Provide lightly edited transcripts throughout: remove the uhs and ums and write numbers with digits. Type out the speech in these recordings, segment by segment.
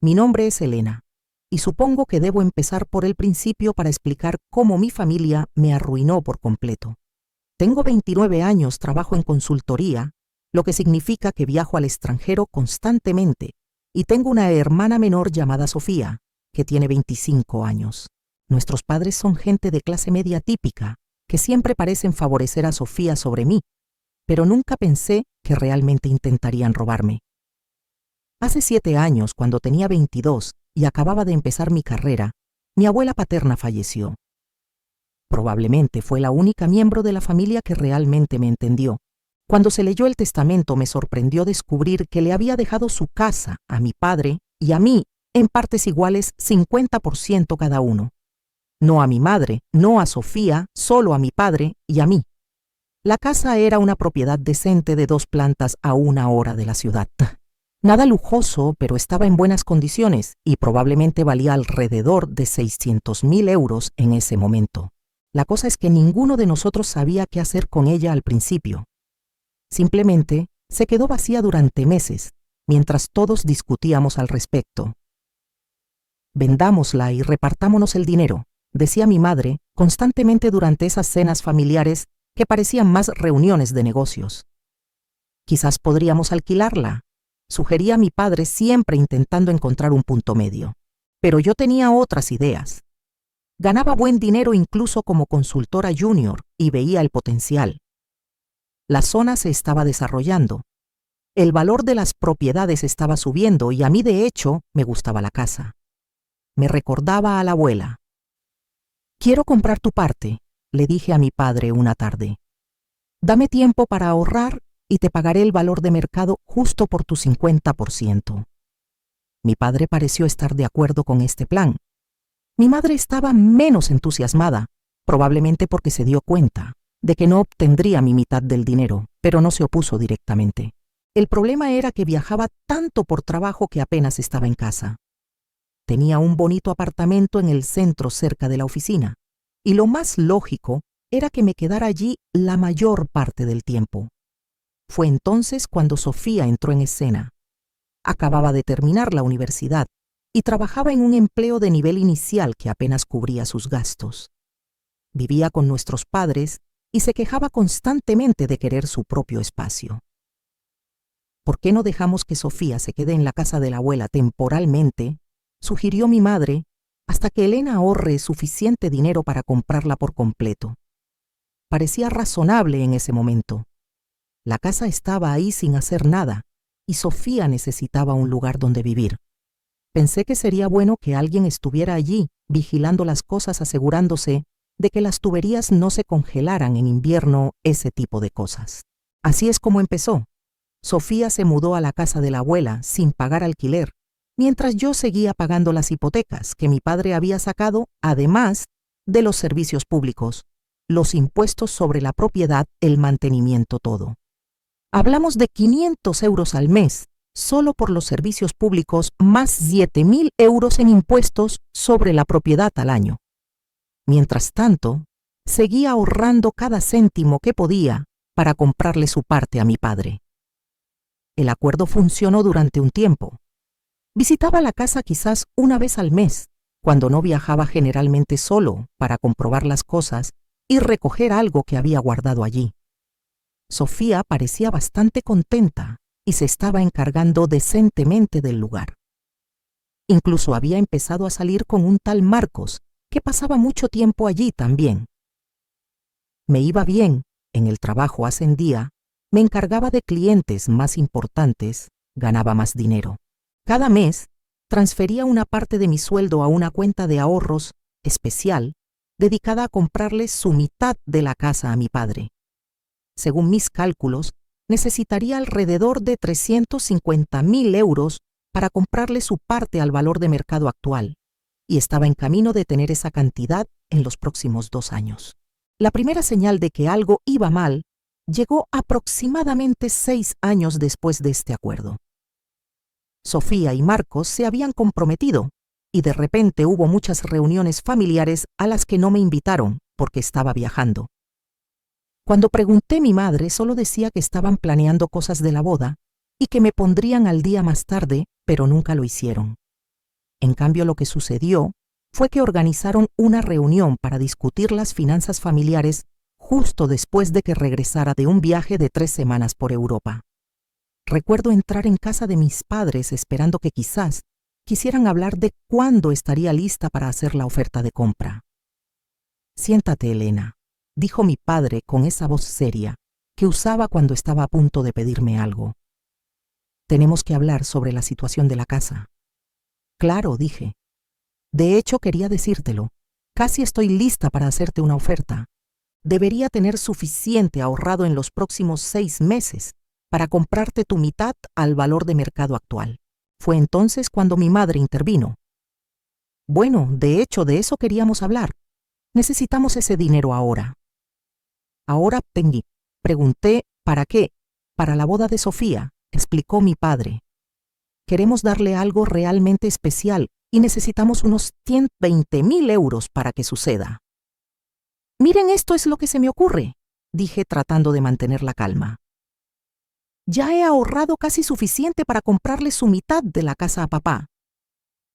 Mi nombre es Elena, y supongo que debo empezar por el principio para explicar cómo mi familia me arruinó por completo. Tengo 29 años, trabajo en consultoría, lo que significa que viajo al extranjero constantemente, y tengo una hermana menor llamada Sofía, que tiene 25 años. Nuestros padres son gente de clase media típica, que siempre parecen favorecer a Sofía sobre mí, pero nunca pensé que realmente intentarían robarme. Hace 7 años, cuando tenía 22 y acababa de empezar mi carrera, mi abuela paterna falleció. Probablemente fue la única miembro de la familia que realmente me entendió. Cuando se leyó el testamento me sorprendió descubrir que le había dejado su casa a mi padre y a mí en partes iguales 50% cada uno. No a mi madre, no a Sofía, solo a mi padre y a mí. La casa era una propiedad decente de 2 plantas a 1 hora de la ciudad. Nada lujoso, pero estaba en buenas condiciones y probablemente valía alrededor de 600.000 euros en ese momento. La cosa es que ninguno de nosotros sabía qué hacer con ella al principio. Simplemente se quedó vacía durante meses, mientras todos discutíamos al respecto. Vendámosla y repartámonos el dinero, decía mi madre constantemente durante esas cenas familiares que parecían más reuniones de negocios. Quizás podríamos alquilarla, sugería mi padre, siempre intentando encontrar un punto medio. Pero yo tenía otras ideas. Ganaba buen dinero incluso como consultora junior y veía el potencial. La zona se estaba desarrollando. El valor de las propiedades estaba subiendo y a mí, de hecho, me gustaba la casa. Me recordaba a la abuela. «Quiero comprar tu parte», le dije a mi padre una tarde. «Dame tiempo para ahorrar y te pagaré el valor de mercado justo por tu 50%. Mi padre pareció estar de acuerdo con este plan. Mi madre estaba menos entusiasmada, probablemente porque se dio cuenta de que no obtendría mi mitad del dinero, pero no se opuso directamente. El problema era que viajaba tanto por trabajo que apenas estaba en casa. Tenía un bonito apartamento en el centro cerca de la oficina, y lo más lógico era que me quedara allí la mayor parte del tiempo. Fue entonces cuando Sofía entró en escena. Acababa de terminar la universidad y trabajaba en un empleo de nivel inicial que apenas cubría sus gastos. Vivía con nuestros padres y se quejaba constantemente de querer su propio espacio. «¿Por qué no dejamos que Sofía se quede en la casa de la abuela temporalmente?», sugirió mi madre, «hasta que Elena ahorre suficiente dinero para comprarla por completo». Parecía razonable en ese momento. La casa estaba ahí sin hacer nada y Sofía necesitaba un lugar donde vivir. Pensé que sería bueno que alguien estuviera allí vigilando las cosas, asegurándose de que las tuberías no se congelaran en invierno, ese tipo de cosas. Así es como empezó. Sofía se mudó a la casa de la abuela sin pagar alquiler, mientras yo seguía pagando las hipotecas que mi padre había sacado, además de los servicios públicos, los impuestos sobre la propiedad, el mantenimiento, todo. Hablamos de 500 euros al mes, solo por los servicios públicos, más 7.000 euros en impuestos sobre la propiedad al año. Mientras tanto, seguía ahorrando cada céntimo que podía para comprarle su parte a mi padre. El acuerdo funcionó durante un tiempo. Visitaba la casa quizás una vez al mes, cuando no viajaba, generalmente solo, para comprobar las cosas y recoger algo que había guardado allí. Sofía parecía bastante contenta y se estaba encargando decentemente del lugar. Incluso había empezado a salir con un tal Marcos, que pasaba mucho tiempo allí también. Me iba bien, en el trabajo ascendía, me encargaba de clientes más importantes, ganaba más dinero. Cada mes transfería una parte de mi sueldo a una cuenta de ahorros especial dedicada a comprarle su mitad de la casa a mi padre. Según mis cálculos, necesitaría alrededor de 350.000 euros para comprarle su parte al valor de mercado actual, y estaba en camino de tener esa cantidad en los próximos 2 años. La primera señal de que algo iba mal llegó aproximadamente 6 años después de este acuerdo. Sofía y Marcos se habían comprometido, y de repente hubo muchas reuniones familiares a las que no me invitaron porque estaba viajando. Cuando pregunté, mi madre solo decía que estaban planeando cosas de la boda y que me pondrían al día más tarde, pero nunca lo hicieron. En cambio, lo que sucedió fue que organizaron una reunión para discutir las finanzas familiares justo después de que regresara de un viaje de 3 semanas por Europa. Recuerdo entrar en casa de mis padres esperando que quizás quisieran hablar de cuándo estaría lista para hacer la oferta de compra. «Siéntate, Elena», dijo mi padre con esa voz seria que usaba cuando estaba a punto de pedirme algo. «Tenemos que hablar sobre la situación de la casa». «Claro», dije. «De hecho, quería decírtelo. Casi estoy lista para hacerte una oferta. Debería tener suficiente ahorrado en los próximos 6 meses para comprarte tu mitad al valor de mercado actual». Fue entonces cuando mi madre intervino. «Bueno, de hecho, de eso queríamos hablar. Necesitamos ese dinero ahora». «Ahora, Tengi», pregunté, «¿para qué?» «Para la boda de Sofía», explicó mi padre. «Queremos darle algo realmente especial y necesitamos unos 120.000 euros para que suceda». «Miren, esto es lo que se me ocurre», dije tratando de mantener la calma. «Ya he ahorrado casi suficiente para comprarle su mitad de la casa a papá.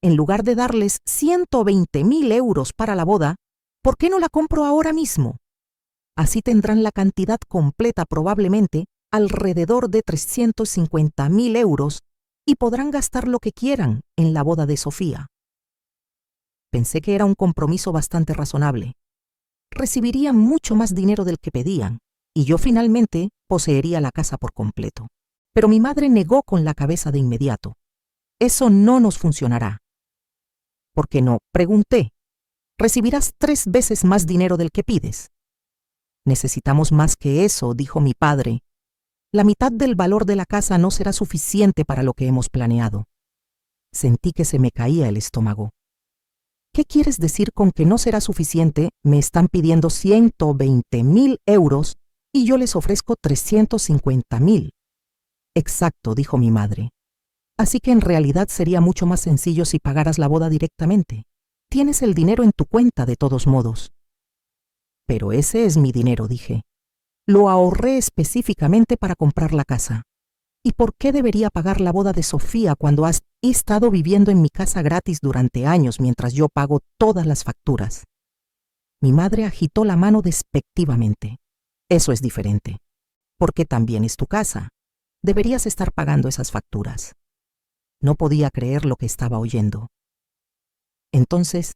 En lugar de darles 120.000 euros para la boda, ¿por qué no la compro ahora mismo? Así tendrán la cantidad completa, probablemente alrededor de 350.000 euros, y podrán gastar lo que quieran en la boda de Sofía». Pensé que era un compromiso bastante razonable. Recibirían mucho más dinero del que pedían, y yo finalmente poseería la casa por completo. Pero mi madre negó con la cabeza de inmediato. «Eso no nos funcionará». «¿Por qué no?», pregunté. «Recibirás 3 veces más dinero del que pides». «Necesitamos más que eso», dijo mi padre. «La mitad del valor de la casa no será suficiente para lo que hemos planeado». Sentí que se me caía el estómago. «¿Qué quieres decir con que no será suficiente? Me están pidiendo 120.000 euros y yo les ofrezco 350.000. «Exacto», dijo mi madre. «Así que en realidad sería mucho más sencillo si pagaras la boda directamente. Tienes el dinero en tu cuenta de todos modos». «Pero ese es mi dinero», dije. «Lo ahorré específicamente para comprar la casa. ¿Y por qué debería pagar la boda de Sofía cuando has estado viviendo en mi casa gratis durante años mientras yo pago todas las facturas?» Mi madre agitó la mano despectivamente. «Eso es diferente, porque también es tu casa. Deberías estar pagando esas facturas». No podía creer lo que estaba oyendo. «Entonces,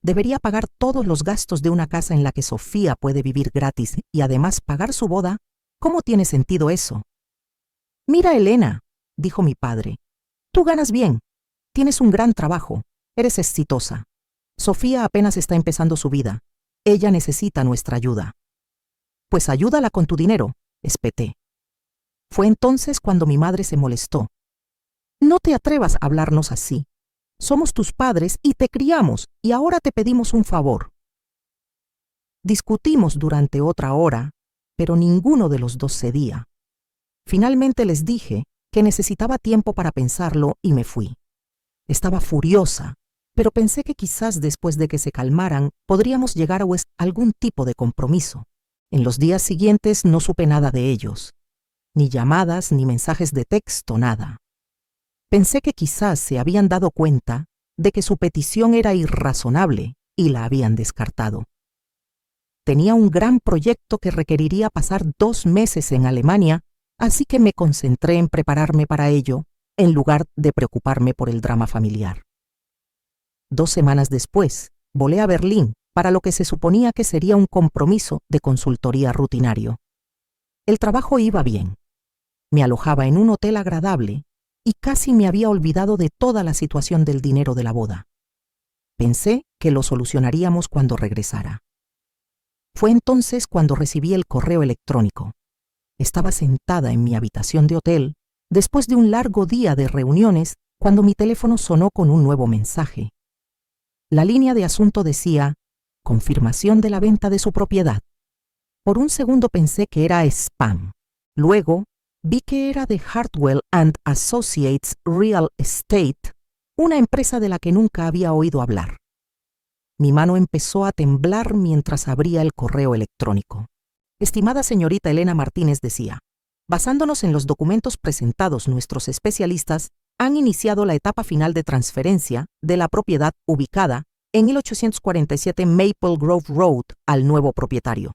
¿debería pagar todos los gastos de una casa en la que Sofía puede vivir gratis y además pagar su boda? ¿Cómo tiene sentido eso?» «Mira, Elena», dijo mi padre, «tú ganas bien, tienes un gran trabajo, eres exitosa. Sofía apenas está empezando su vida. Ella necesita nuestra ayuda». «Pues ayúdala con tu dinero», espeté. Fue entonces cuando mi madre se molestó. «No te atrevas a hablarnos así. Somos tus padres y te criamos, y ahora te pedimos un favor». Discutimos durante otra hora, pero ninguno de los dos cedía. Finalmente les dije que necesitaba tiempo para pensarlo y me fui. Estaba furiosa, pero pensé que quizás después de que se calmaran podríamos llegar a algún tipo de compromiso. En los días siguientes no supe nada de ellos. Ni llamadas, ni mensajes de texto, nada. Pensé que quizás se habían dado cuenta de que su petición era irrazonable y la habían descartado. Tenía un gran proyecto que requeriría pasar 2 meses en Alemania, así que me concentré en prepararme para ello, en lugar de preocuparme por el drama familiar. 2 semanas después, volé a Berlín para lo que se suponía que sería un compromiso de consultoría rutinario. El trabajo iba bien. Me alojaba en un hotel agradable y casi me había olvidado de toda la situación del dinero de la boda. Pensé que lo solucionaríamos cuando regresara. Fue entonces cuando recibí el correo electrónico. Estaba sentada en mi habitación de hotel, después de un largo día de reuniones, cuando mi teléfono sonó con un nuevo mensaje. La línea de asunto decía: confirmación de la venta de su propiedad. Por un segundo pensé que era spam. Luego vi que era de Hartwell and Associates Real Estate, una empresa de la que nunca había oído hablar. Mi mano empezó a temblar mientras abría el correo electrónico. Estimada señorita Elena Martínez, decía, basándonos en los documentos presentados nuestros especialistas, han iniciado la etapa final de transferencia de la propiedad ubicada en 1847 Maple Grove Road al nuevo propietario.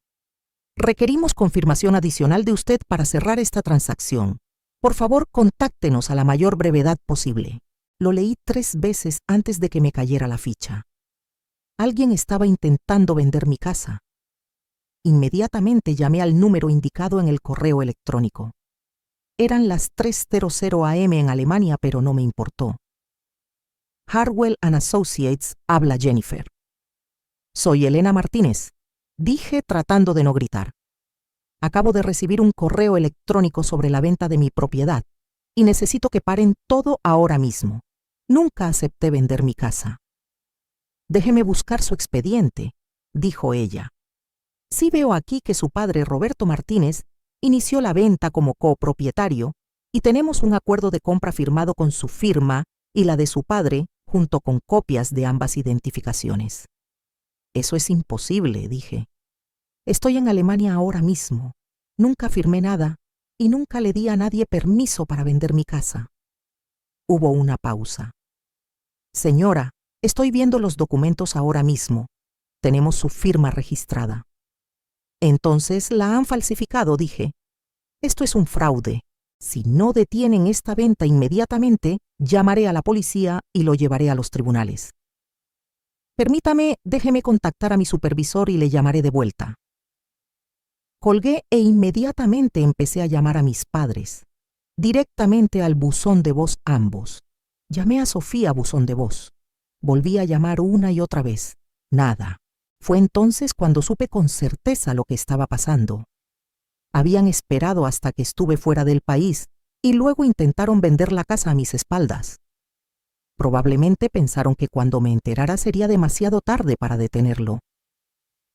Requerimos confirmación adicional de usted para cerrar esta transacción. Por favor, contáctenos a la mayor brevedad posible. Lo leí 3 veces antes de que me cayera la ficha. Alguien estaba intentando vender mi casa. Inmediatamente llamé al número indicado en el correo electrónico. Eran las 3:00 AM en Alemania, pero no me importó. Harwell & Associates, habla Jennifer. Soy Elena Martínez, dije tratando de no gritar. Acabo de recibir un correo electrónico sobre la venta de mi propiedad y necesito que paren todo ahora mismo. Nunca acepté vender mi casa. Déjeme buscar su expediente, dijo ella. Sí veo aquí que su padre, Roberto Martínez, inició la venta como copropietario y tenemos un acuerdo de compra firmado con su firma y la de su padre, junto con copias de ambas identificaciones. Eso es imposible, dije. Estoy en Alemania ahora mismo. Nunca firmé nada y nunca le di a nadie permiso para vender mi casa. Hubo una pausa. Señora, estoy viendo los documentos ahora mismo. Tenemos su firma registrada. Entonces la han falsificado, dije. Esto es un fraude. Si no detienen esta venta inmediatamente, llamaré a la policía y lo llevaré a los tribunales. Permítame, déjeme contactar a mi supervisor y le llamaré de vuelta. Colgué e inmediatamente empecé a llamar a mis padres, directamente al buzón de voz ambos. Llamé a Sofía buzón de voz. Volví a llamar una y otra vez. Nada. Fue entonces cuando supe con certeza lo que estaba pasando. Habían esperado hasta que estuve fuera del país y luego intentaron vender la casa a mis espaldas. Probablemente pensaron que cuando me enterara sería demasiado tarde para detenerlo.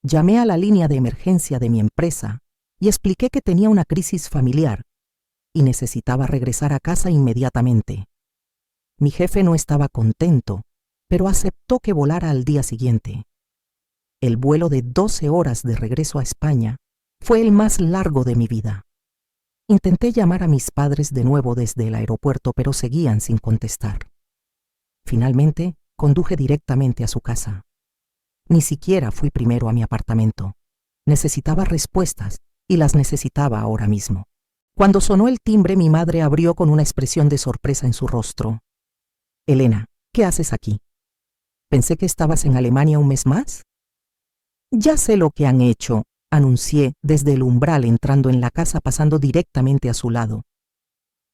Llamé a la línea de emergencia de mi empresa y expliqué que tenía una crisis familiar y necesitaba regresar a casa inmediatamente. Mi jefe no estaba contento, pero aceptó que volara al día siguiente. El vuelo de 12 horas de regreso a España fue el más largo de mi vida. Intenté llamar a mis padres de nuevo desde el aeropuerto, pero seguían sin contestar. Finalmente, conduje directamente a su casa. Ni siquiera fui primero a mi apartamento. Necesitaba respuestas y las necesitaba ahora mismo. Cuando sonó el timbre, mi madre abrió con una expresión de sorpresa en su rostro. Elena, ¿qué haces aquí? Pensé que estabas en Alemania un mes más. Ya sé lo que han hecho, anuncié desde el umbral entrando en la casa pasando directamente a su lado.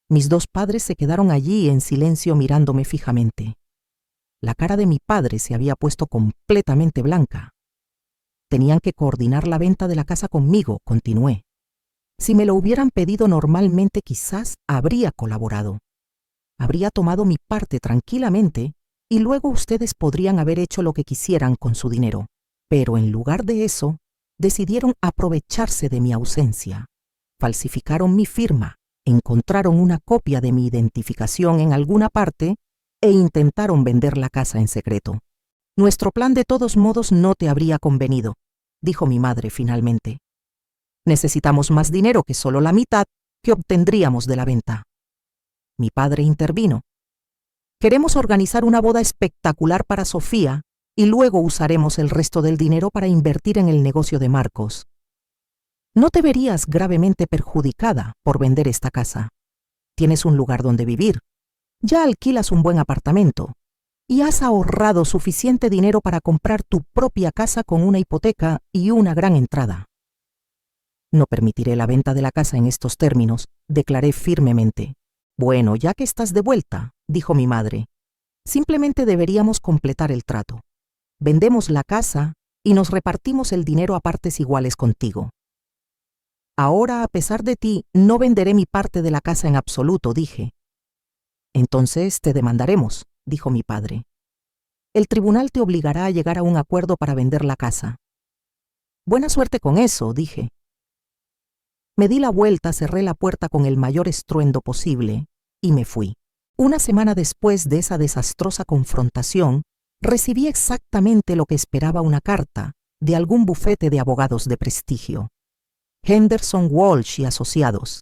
Mis 2 padres se quedaron allí en silencio mirándome fijamente. La cara de mi padre se había puesto completamente blanca. Tenían que coordinar la venta de la casa conmigo, continué. Si me lo hubieran pedido normalmente, quizás habría colaborado. Habría tomado mi parte tranquilamente y luego ustedes podrían haber hecho lo que quisieran con su dinero. Pero en lugar de eso, decidieron aprovecharse de mi ausencia. Falsificaron mi firma, encontraron una copia de mi identificación en alguna parte e intentaron vender la casa en secreto. Nuestro plan de todos modos no te habría convenido, dijo mi madre finalmente. Necesitamos más dinero que solo la mitad que obtendríamos de la venta. Mi padre intervino. Queremos organizar una boda espectacular para Sofía y luego usaremos el resto del dinero para invertir en el negocio de Marcos. No te verías gravemente perjudicada por vender esta casa. Tienes un lugar donde vivir. Ya alquilas un buen apartamento y has ahorrado suficiente dinero para comprar tu propia casa con una hipoteca y una gran entrada. No permitiré la venta de la casa en estos términos, declaré firmemente. Bueno, ya que estás de vuelta, dijo mi madre, simplemente deberíamos completar el trato. Vendemos la casa y nos repartimos el dinero a partes iguales contigo. Ahora, a pesar de ti, no venderé mi parte de la casa en absoluto, dije. Entonces te demandaremos, dijo mi padre. El tribunal te obligará a llegar a un acuerdo para vender la casa. Buena suerte con eso, dije. Me di la vuelta, cerré la puerta con el mayor estruendo posible y me fui. Una semana después de esa desastrosa confrontación, recibí exactamente lo que esperaba, una carta de algún bufete de abogados de prestigio. Henderson, Walsh y Asociados.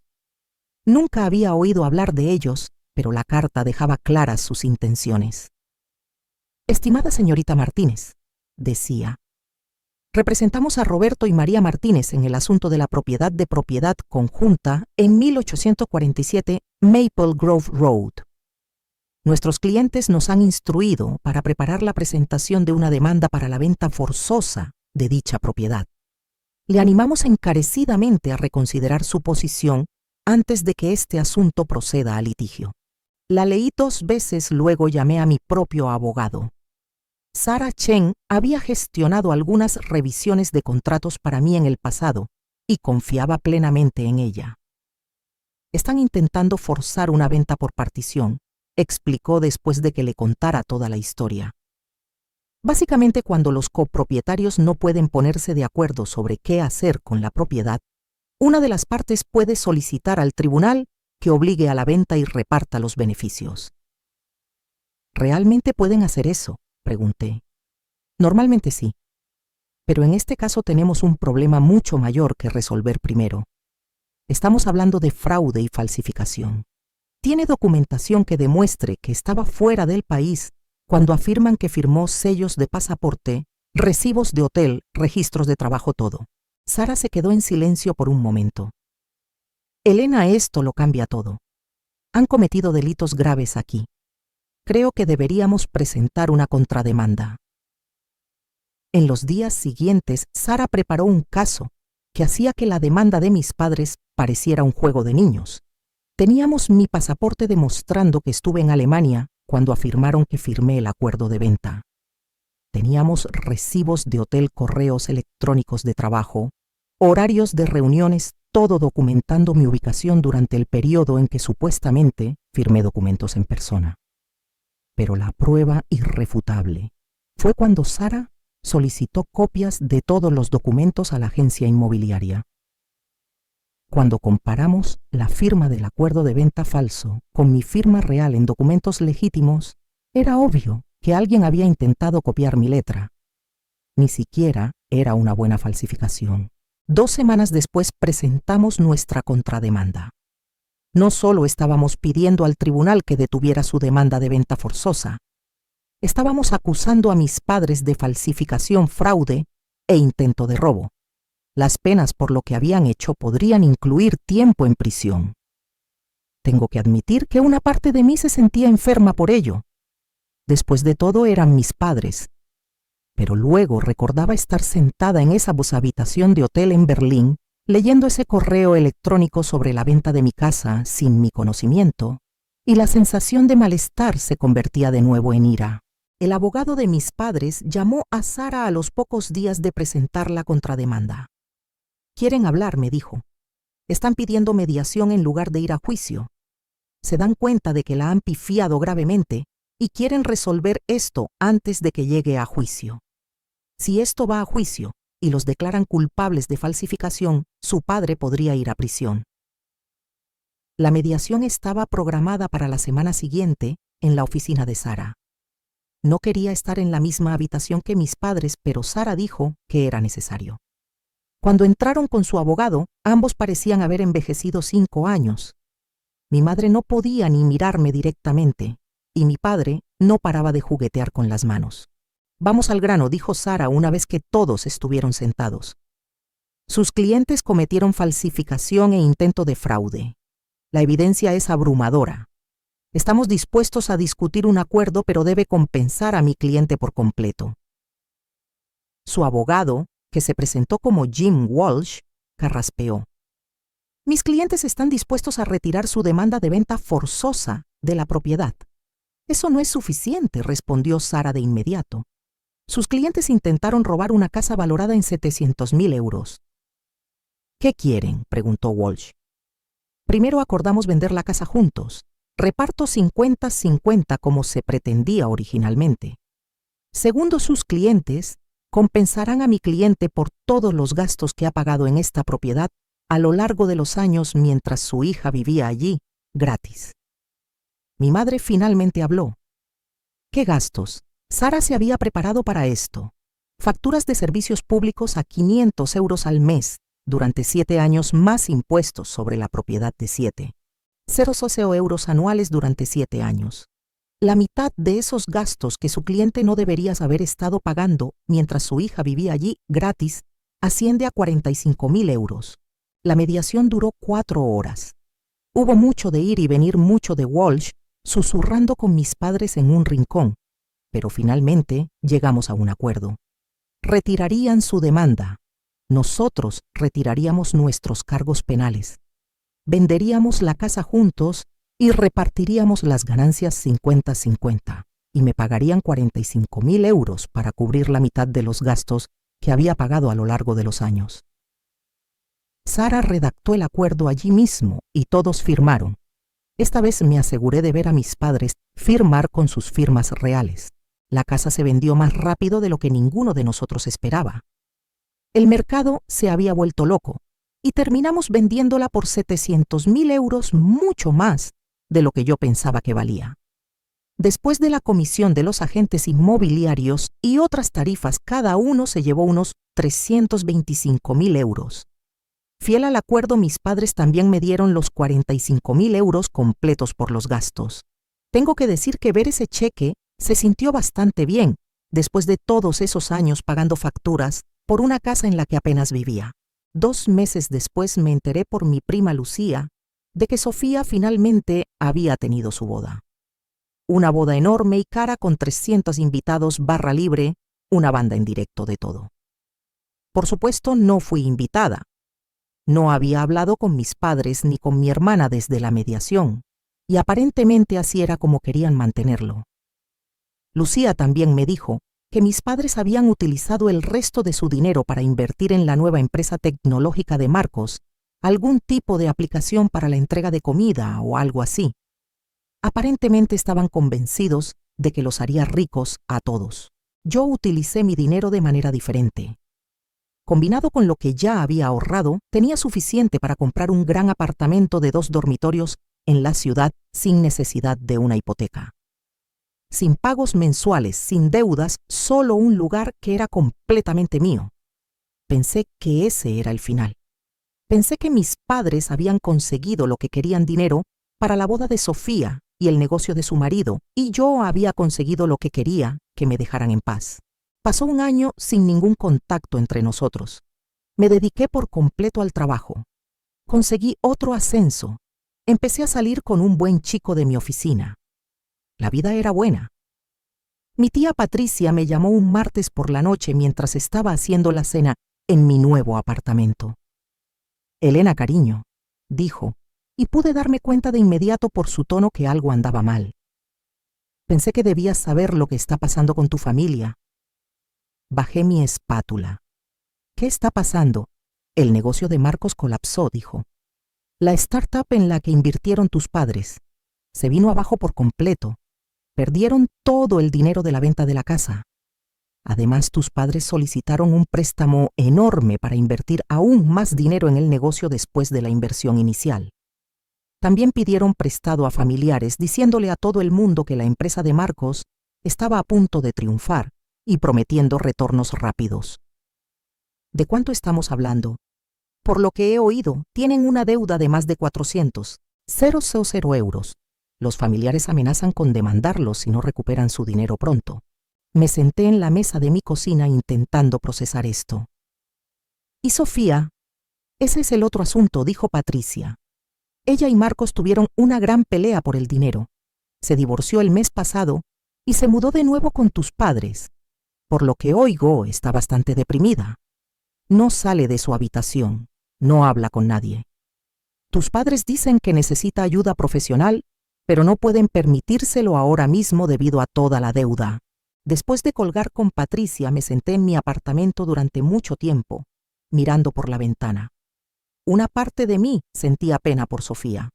Nunca había oído hablar de ellos, pero la carta dejaba claras sus intenciones. Estimada señorita Martínez, decía, representamos a Roberto y María Martínez en el asunto de la propiedad de propiedad conjunta en 1847 Maple Grove Road. Nuestros clientes nos han instruido para preparar la presentación de una demanda para la venta forzosa de dicha propiedad. Le animamos encarecidamente a reconsiderar su posición antes de que este asunto proceda a litigio. La leí 2 veces, luego llamé a mi propio abogado. Sarah Chen había gestionado algunas revisiones de contratos para mí en el pasado y confiaba plenamente en ella. Están intentando forzar una venta por partición, explicó después de que le contara toda la historia. Básicamente, cuando los copropietarios no pueden ponerse de acuerdo sobre qué hacer con la propiedad, una de las partes puede solicitar al tribunal que obligue a la venta y reparta los beneficios. ¿Realmente pueden hacer eso?, pregunté. Normalmente sí, pero en este caso tenemos un problema mucho mayor que resolver primero. Estamos hablando de fraude y falsificación. Tiene documentación que demuestre que estaba fuera del país cuando afirman que firmó sellos de pasaporte, recibos de hotel, registros de trabajo, todo. Sarah se quedó en silencio por un momento. Elena, esto lo cambia todo. Han cometido delitos graves aquí. Creo que deberíamos presentar una contrademanda. En los días siguientes, Sarah preparó un caso que hacía que la demanda de mis padres pareciera un juego de niños. Teníamos mi pasaporte demostrando que estuve en Alemania cuando afirmaron que firmé el acuerdo de venta. Teníamos recibos de hotel, correos electrónicos de trabajo, horarios de reuniones, todo documentando mi ubicación durante el periodo en que supuestamente firmé documentos en persona. Pero la prueba irrefutable fue cuando Sarah solicitó copias de todos los documentos a la agencia inmobiliaria. Cuando comparamos la firma del acuerdo de venta falso con mi firma real en documentos legítimos, era obvio que alguien había intentado copiar mi letra. Ni siquiera era una buena falsificación. 2 semanas después presentamos nuestra contrademanda. No solo estábamos pidiendo al tribunal que detuviera su demanda de venta forzosa, estábamos acusando a mis padres de falsificación, fraude e intento de robo. Las penas por lo que habían hecho podrían incluir tiempo en prisión. Tengo que admitir que una parte de mí se sentía enferma por ello. Después de todo, eran mis padres. Pero luego recordaba estar sentada en esa habitación de hotel en Berlín, leyendo ese correo electrónico sobre la venta de mi casa sin mi conocimiento, y la sensación de malestar se convertía de nuevo en ira. El abogado de mis padres llamó a Sarah a los pocos días de presentar la contrademanda. Quieren hablar, me dijo. Están pidiendo mediación en lugar de ir a juicio. Se dan cuenta de que la han pifiado gravemente y quieren resolver esto antes de que llegue a juicio. Si esto va a juicio y los declaran culpables de falsificación, su padre podría ir a prisión. La mediación estaba programada para la semana siguiente en la oficina de Sarah. No quería estar en la misma habitación que mis padres, pero Sarah dijo que era necesario. Cuando entraron con su abogado, ambos parecían haber envejecido 5 años. Mi madre no podía ni mirarme directamente, y mi padre no paraba de juguetear con las manos. Vamos al grano, dijo Sarah una vez que todos estuvieron sentados. Sus clientes cometieron falsificación e intento de fraude. La evidencia es abrumadora. Estamos dispuestos a discutir un acuerdo, pero debe compensar a mi cliente por completo. Su abogado, que se presentó como Jim Walsh, carraspeó. Mis clientes están dispuestos a retirar su demanda de venta forzosa de la propiedad. Eso no es suficiente, respondió Sarah de inmediato. Sus clientes intentaron robar una casa valorada en 700.000 euros. ¿Qué quieren?, preguntó Walsh. Primero acordamos vender la casa juntos. Reparto 50-50 como se pretendía originalmente. Segundo, sus clientes compensarán a mi cliente por todos los gastos que ha pagado en esta propiedad a lo largo de los años mientras su hija vivía allí, gratis. Mi madre finalmente habló. ¿Qué gastos? Sarah se había preparado para esto. Facturas de servicios públicos a 500 euros al mes durante 7 años más impuestos sobre la propiedad de 7. euros anuales durante 7 años. La mitad de esos gastos que su cliente no debería haber estado pagando mientras su hija vivía allí gratis asciende a 45.000 euros. La mediación duró 4 horas. Hubo mucho de ir y venir, mucho de Walsh susurrando con mis padres en un rincón, pero finalmente llegamos a un acuerdo. Retirarían su demanda. Nosotros retiraríamos nuestros cargos penales. Venderíamos la casa juntos y repartiríamos las ganancias 50-50, y me pagarían 45.000 euros para cubrir la mitad de los gastos que había pagado a lo largo de los años. Sara redactó el acuerdo allí mismo y todos firmaron. Esta vez me aseguré de ver a mis padres firmar con sus firmas reales. La casa se vendió más rápido de lo que ninguno de nosotros esperaba. El mercado se había vuelto loco y terminamos vendiéndola por 700.000 euros, mucho más de lo que yo pensaba que valía. Después de la comisión de los agentes inmobiliarios y otras tarifas, cada uno se llevó unos 325.000 euros. Fiel al acuerdo, mis padres también me dieron los 45.000 euros completos por los gastos. Tengo que decir que ver ese cheque se sintió bastante bien, después de todos esos años pagando facturas por una casa en la que apenas vivía. 2 meses después me enteré por mi prima Lucía de que Sofía finalmente había tenido su boda. Una boda enorme y cara con 300 invitados, barra libre, una banda en directo, de todo. Por supuesto, no fui invitada. No había hablado con mis padres ni con mi hermana desde la mediación, y aparentemente así era como querían mantenerlo. Lucía también me dijo que mis padres habían utilizado el resto de su dinero para invertir en la nueva empresa tecnológica de Marcos, algún tipo de aplicación para la entrega de comida o algo así. Aparentemente estaban convencidos de que los haría ricos a todos. Yo utilicé mi dinero de manera diferente. Combinado con lo que ya había ahorrado, tenía suficiente para comprar un gran apartamento de 2 dormitorios en la ciudad sin necesidad de una hipoteca. Sin pagos mensuales, sin deudas, solo un lugar que era completamente mío. Pensé que ese era el final. Pensé que mis padres habían conseguido lo que querían: dinero para la boda de Sofía y el negocio de su marido, y yo había conseguido lo que quería: que me dejaran en paz. Pasó un año sin ningún contacto entre nosotros. Me dediqué por completo al trabajo. Conseguí otro ascenso. Empecé a salir con un buen chico de mi oficina. La vida era buena. Mi tía Patricia me llamó un martes por la noche mientras estaba haciendo la cena en mi nuevo apartamento. «Elena, cariño», dijo, y pude darme cuenta de inmediato por su tono que algo andaba mal. «Pensé que debías saber lo que está pasando con tu familia». Bajé mi espátula. «¿Qué está pasando?» «El negocio de Marcos colapsó», dijo. «La startup en la que invirtieron tus padres se vino abajo por completo. Perdieron todo el dinero de la venta de la casa. Además, tus padres solicitaron un préstamo enorme para invertir aún más dinero en el negocio después de la inversión inicial. También pidieron prestado a familiares, diciéndole a todo el mundo que la empresa de Marcos estaba a punto de triunfar y prometiendo retornos rápidos». «¿De cuánto estamos hablando?» «Por lo que he oído, tienen una deuda de más de 400.000 euros. Los familiares amenazan con demandarlos si no recuperan su dinero pronto». Me senté en la mesa de mi cocina intentando procesar esto. «¿Y Sofía?» «Ese es el otro asunto», dijo Patricia. «Ella y Marcos tuvieron una gran pelea por el dinero. Se divorció el mes pasado y se mudó de nuevo con tus padres. Por lo que oigo, está bastante deprimida. No sale de su habitación, no habla con nadie. Tus padres dicen que necesita ayuda profesional, pero no pueden permitírselo ahora mismo debido a toda la deuda». Después de colgar con Patricia, me senté en mi apartamento durante mucho tiempo, mirando por la ventana. Una parte de mí sentía pena por Sofía.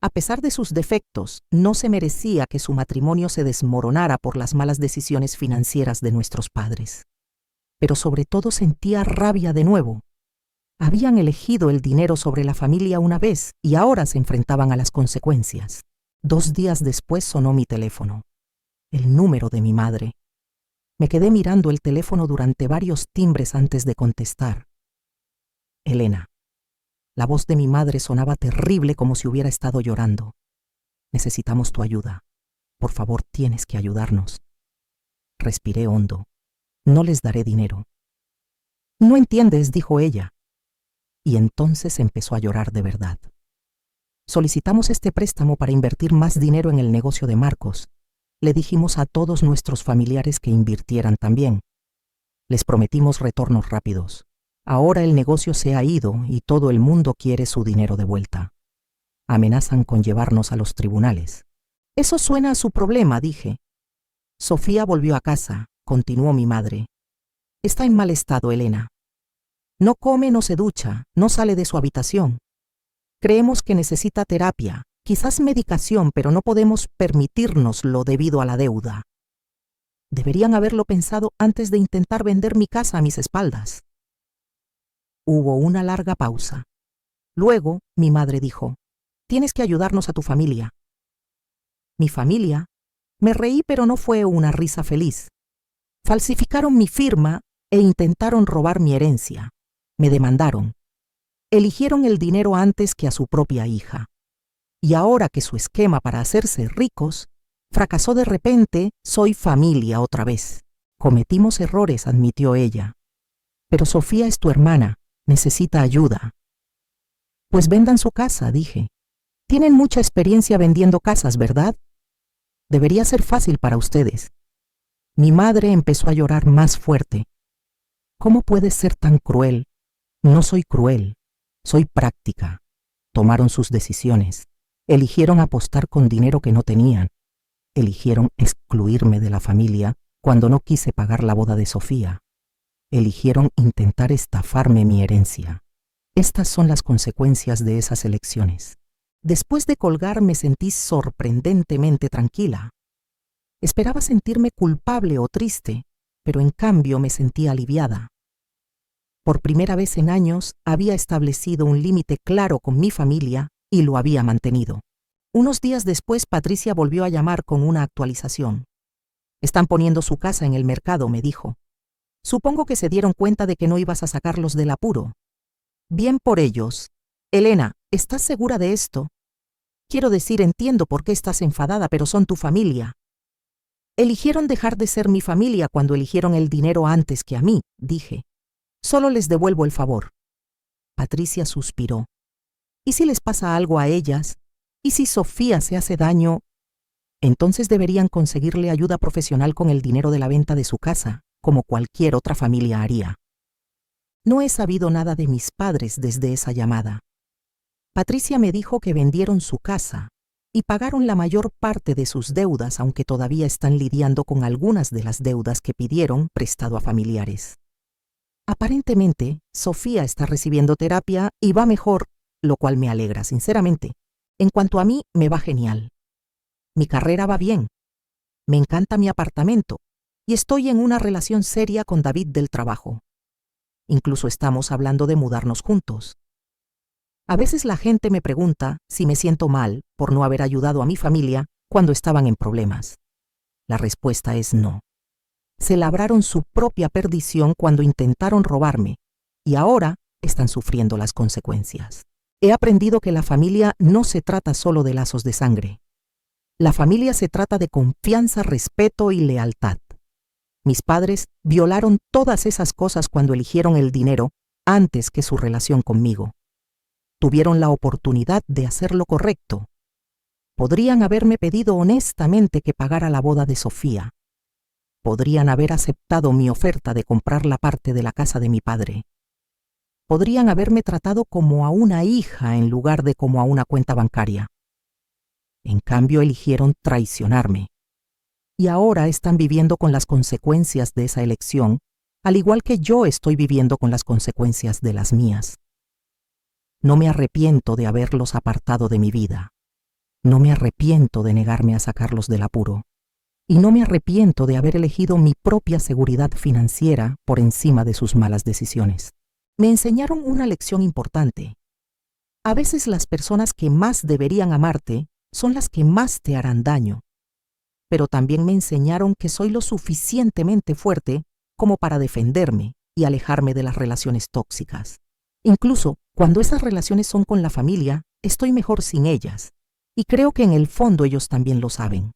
A pesar de sus defectos, no se merecía que su matrimonio se desmoronara por las malas decisiones financieras de nuestros padres. Pero sobre todo sentía rabia de nuevo. Habían elegido el dinero sobre la familia una vez y ahora se enfrentaban a las consecuencias. 2 días después sonó mi teléfono. El número de mi madre. Me quedé mirando el teléfono durante varios timbres antes de contestar. «Elena». La voz de mi madre sonaba terrible, como si hubiera estado llorando. Necesitamos tu ayuda. Por favor, tienes que ayudarnos. Respiré hondo. No les daré dinero. No entiendes, dijo ella. Y entonces empezó a llorar de verdad. Solicitamos este préstamo para invertir más dinero en el negocio de Marcos. Le dijimos a todos nuestros familiares que invirtieran también. Les prometimos retornos rápidos. Ahora el negocio se ha ido y todo el mundo quiere su dinero de vuelta. Amenazan con llevarnos a los tribunales. Eso suena a su problema, dije. Sofía volvió a casa, continuó mi madre. Está en mal estado, Elena. No come, no se ducha, no sale de su habitación. Creemos que necesita terapia, quizás medicación, pero no podemos permitírnoslo debido a la deuda. Deberían haberlo pensado antes de intentar vender mi casa a mis espaldas. Hubo una larga pausa. Luego, mi madre dijo, tienes que ayudarnos a tu familia. ¿Mi familia? Me reí, pero no fue una risa feliz. Falsificaron mi firma e intentaron robar mi herencia. Me demandaron. Eligieron el dinero antes que a su propia hija. Y ahora que su esquema para hacerse ricos fracasó de repente, soy familia otra vez. Cometimos errores, admitió ella. Pero Sofía es tu hermana, necesita ayuda. Pues vendan su casa, dije. Tienen mucha experiencia vendiendo casas, ¿verdad? Debería ser fácil para ustedes. Mi madre empezó a llorar más fuerte. ¿Cómo puedes ser tan cruel? No soy cruel, soy práctica. Tomaron sus decisiones. Eligieron apostar con dinero que no tenían. Eligieron excluirme de la familia cuando no quise pagar la boda de Sofía. Eligieron intentar estafarme mi herencia. Estas son las consecuencias de esas elecciones. Después de colgar me sentí sorprendentemente tranquila. Esperaba sentirme culpable o triste, pero en cambio me sentí aliviada. Por primera vez en años había establecido un límite claro con mi familia y lo había mantenido. Unos días después Patricia volvió a llamar con una actualización. Están poniendo su casa en el mercado, me dijo. Supongo que se dieron cuenta de que no ibas a sacarlos del apuro. Bien por ellos. Elena, ¿estás segura de esto? Quiero decir, entiendo por qué estás enfadada, pero son tu familia. Eligieron dejar de ser mi familia cuando eligieron el dinero antes que a mí, dije. Solo les devuelvo el favor. Patricia suspiró. ¿Y si les pasa algo a ellas? ¿Y si Sofía se hace daño? Entonces deberían conseguirle ayuda profesional con el dinero de la venta de su casa, como cualquier otra familia haría. No he sabido nada de mis padres desde esa llamada. Patricia me dijo que vendieron su casa y pagaron la mayor parte de sus deudas, aunque todavía están lidiando con algunas de las deudas que pidieron prestado a familiares. Aparentemente, Sofía está recibiendo terapia y va mejor, lo cual me alegra, sinceramente. En cuanto a mí, me va genial. Mi carrera va bien. Me encanta mi apartamento y estoy en una relación seria con David del trabajo. Incluso estamos hablando de mudarnos juntos. A veces la gente me pregunta si me siento mal por no haber ayudado a mi familia cuando estaban en problemas. La respuesta es no. Se labraron su propia perdición cuando intentaron robarme y ahora están sufriendo las consecuencias. He aprendido que la familia no se trata solo de lazos de sangre. La familia se trata de confianza, respeto y lealtad. Mis padres violaron todas esas cosas cuando eligieron el dinero antes que su relación conmigo. Tuvieron la oportunidad de hacer lo correcto. Podrían haberme pedido honestamente que pagara la boda de Sofía. Podrían haber aceptado mi oferta de comprar la parte de la casa de mi padre. Podrían haberme tratado como a una hija en lugar de como a una cuenta bancaria. En cambio, eligieron traicionarme. Y ahora están viviendo con las consecuencias de esa elección, al igual que yo estoy viviendo con las consecuencias de las mías. No me arrepiento de haberlos apartado de mi vida. No me arrepiento de negarme a sacarlos del apuro. Y no me arrepiento de haber elegido mi propia seguridad financiera por encima de sus malas decisiones. Me enseñaron una lección importante. A veces las personas que más deberían amarte son las que más te harán daño. Pero también me enseñaron que soy lo suficientemente fuerte como para defenderme y alejarme de las relaciones tóxicas. Incluso cuando esas relaciones son con la familia, estoy mejor sin ellas. Y creo que en el fondo ellos también lo saben.